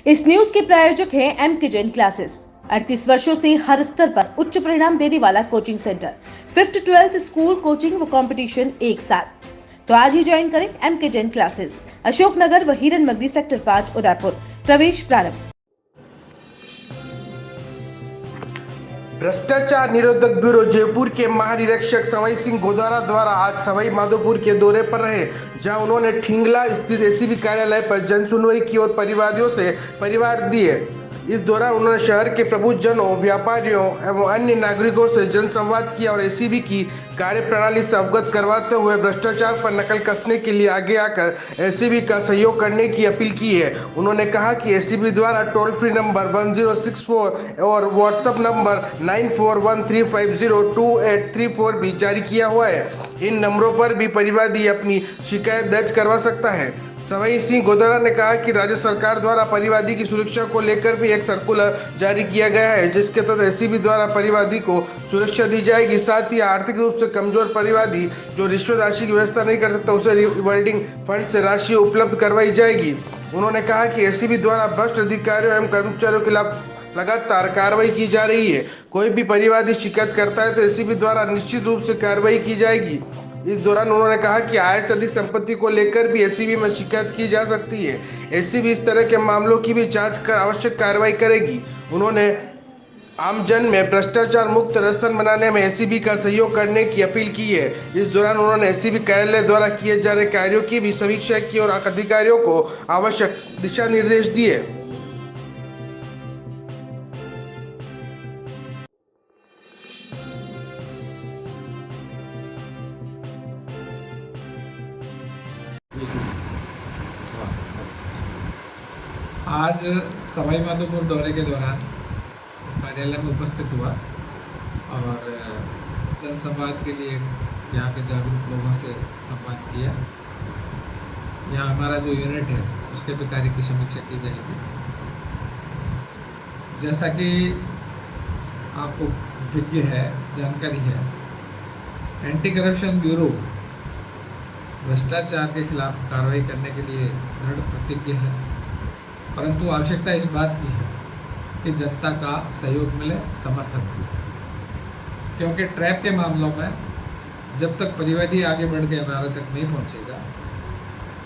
इस न्यूज के प्रायोजक हैं एम के जैन क्लासेस। 38 वर्षों से हर स्तर पर उच्च परिणाम देने वाला coaching centre. 5th 12th school coaching व कंपटीशन एक साथ। तो आज ही ज्वाइन करें एम के जैन क्लासेस, अशोकनगर व हिरन मगदी सेक्टर 5 उदयपुर। प्रवेश प्रारंभ। भ्रष्टाचार निरोधक ब्यूरो जयपुर के महानिरीक्षक सवाई सिंह गोदारा द्वारा आज सवाई माधोपुर के दौरे पर रहे, जहां उन्होंने ठिंगला स्थित एसीबी कार्यालय पर जन सुनवाई की और परिवादियों से परिवार दिए। इस दौरान उन्होंने शहर के प्रबुद्धजनों, व्यापारियों एवं अन्य नागरिकों से जनसंवाद किया और एसीबी की कार्यप्रणाली से अवगत करवाते हुए भ्रष्टाचार पर नकल कसने के लिए आगे आकर एसीबी का सहयोग करने की अपील की है। उन्होंने कहा कि एसीबी द्वारा टोल फ्री नंबर 1064 और व्हाट्सएप नंबर 9413502834 भी जारी किया हुआ है। इन नंबरों पर भी परिवादी अपनी शिकायत दर्ज करवा सकता है। सवाई सिंह गोदारा ने कहा कि राज्य सरकार द्वारा परिवादी की सुरक्षा को लेकर भी एक सर्कुलर जारी किया गया है, जिसके तहत एसीबी द्वारा परिवादी को सुरक्षा दी जाएगी। साथ ही आर्थिक रूप से कमजोर परिवादी जो रिश्वत राशि की व्यवस्था नहीं कर सकता, उसे रिवॉल्विंग फंड से राशि उपलब्ध करवाई जाएगी। उन्होंने कहा कि एसीबी द्वारा भ्रष्ट अधिकारियों एवं कर्मचारियों के खिलाफ लगातार कार्रवाई की जा रही है। कोई भी परिवादी शिकायत करता है तो एसीबी द्वारा निश्चित रूप से कार्रवाई की जाएगी। इस दौरान उन्होंने कहा कि आय से अधिक संपत्ति को लेकर भी एसीबी में शिकायत की जा सकती है। एसीबी इस तरह के मामलों की भी जांच कर आवश्यक कार्रवाई करेगी। उन्होंने आमजन में भ्रष्टाचार मुक्त राजस्थान बनाने में एसीबी का सहयोग करने की अपील की है। इस दौरान उन्होंने एसीबी कार्यालय द्वारा किए जा रहे कार्यों की भी समीक्षा की और अधिकारियों को आवश्यक दिशा निर्देश दिए। आज सवाई माधोपुर दौरे के दौरान कार्यालय में उपस्थित हुआ और जनसंवाद के लिए यहाँ के जागरूक लोगों से संवाद किया। यहाँ हमारा जो यूनिट है उसके भी कार्य की समीक्षा की जाएगी। जैसा कि आपको विज्ञ है, जानकारी है, एंटी करप्शन ब्यूरो भ्रष्टाचार के खिलाफ कार्रवाई करने के लिए दृढ़ प्रतिज्ञ है, परंतु आवश्यकता इस बात की है कि जनता का सहयोग मिले, समर्थन मिले। क्योंकि ट्रैप के मामलों में जब तक परिवादी आगे बढ़ के हमारे तक नहीं पहुंचेगा,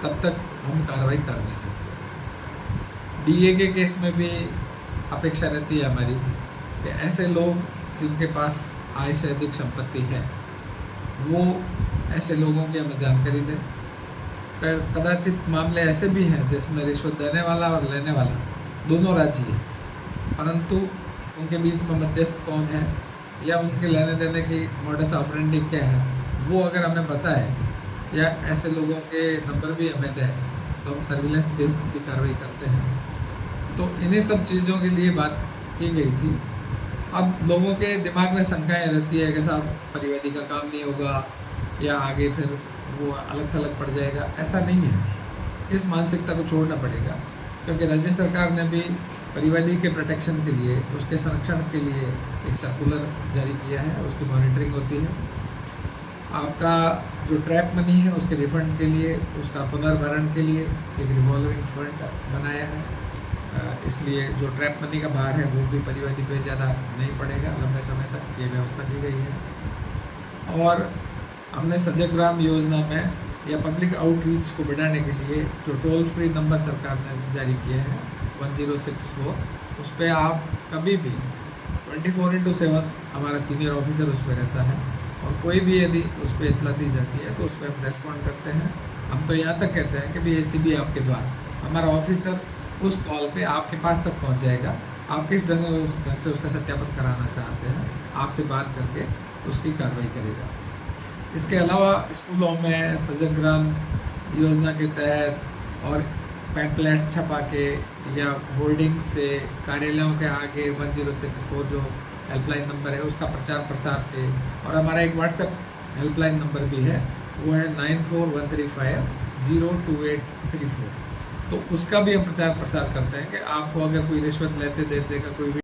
तब तक हम कार्रवाई कर नहीं सकते। डीए के केस में भी अपेक्षा रहती है हमारी कि ऐसे लोग जिनके पास आय से अधिक संपत्ति है, वो ऐसे लोगों की हमें जानकारी दें। कदाचित मामले ऐसे भी हैं जिसमें रिश्वत देने वाला और लेने वाला दोनों राजी है, परंतु उनके बीच में मध्यस्थ कौन है या उनके लेने देने की मॉडस ऑपरेंडी क्या है, वो अगर हमें पता है या ऐसे लोगों के नंबर भी हमें दें तो हम सर्विलेंस बेस्ड भी कार्रवाई करते हैं। तो इन्हीं सब चीज़ों के लिए बात की गई थी। अब लोगों के दिमाग में शंकाएँ रहती है कि साहब परिवादी का काम नहीं होगा या आगे फिर वो अलग थलग पड़ जाएगा। ऐसा नहीं है, इस मानसिकता को छोड़ना पड़ेगा, क्योंकि राज्य सरकार ने भी परिवादी के प्रोटेक्शन के लिए, उसके संरक्षण के लिए एक सर्कुलर जारी किया है। उसकी मॉनिटरिंग होती है। आपका जो ट्रैप मनी है उसके रिफंड के लिए, उसका पुनर्भरण के लिए एक रिवॉल्विंग फंड बनाया है। इसलिए जो ट्रैप मनी का भार है वो भी परिवादी पे ज़्यादा नहीं पड़ेगा, लंबे समय तक ये व्यवस्था की गई है। और हमने सजग ग्राम योजना में या पब्लिक आउटरीच को बढ़ाने के लिए जो टोल फ्री नंबर सरकार ने जारी किया है 1064, उस पर आप कभी भी 24/7 हमारा सीनियर ऑफिसर उस पर रहता है और कोई भी यदि उस पर इतला दी जाती है तो उस पर हम रेस्पॉन्ड करते हैं। हम तो यहाँ तक कहते हैं कि भी एसीबी आपके द्वारा, हमारा ऑफिसर उस कॉल पे आपके पास तक पहुँच जाएगा। आप किस ढंग से उसका सत्यापन कराना चाहते हैं, आपसे बात करके उसकी कार्रवाई करेगा। इसके अलावा स्कूलों में सजग ग्राम योजना के तहत और पैम्पलेट्स छपा के या होर्डिंग से कार्यालयों के आगे 1064 जो हेल्पलाइन नंबर है उसका प्रचार प्रसार से, और हमारा एक व्हाट्सएप हेल्पलाइन नंबर भी है, वो है 9413502834। तो उसका भी हम प्रचार प्रसार करते हैं कि आपको अगर कोई रिश्वत लेते देते का कोई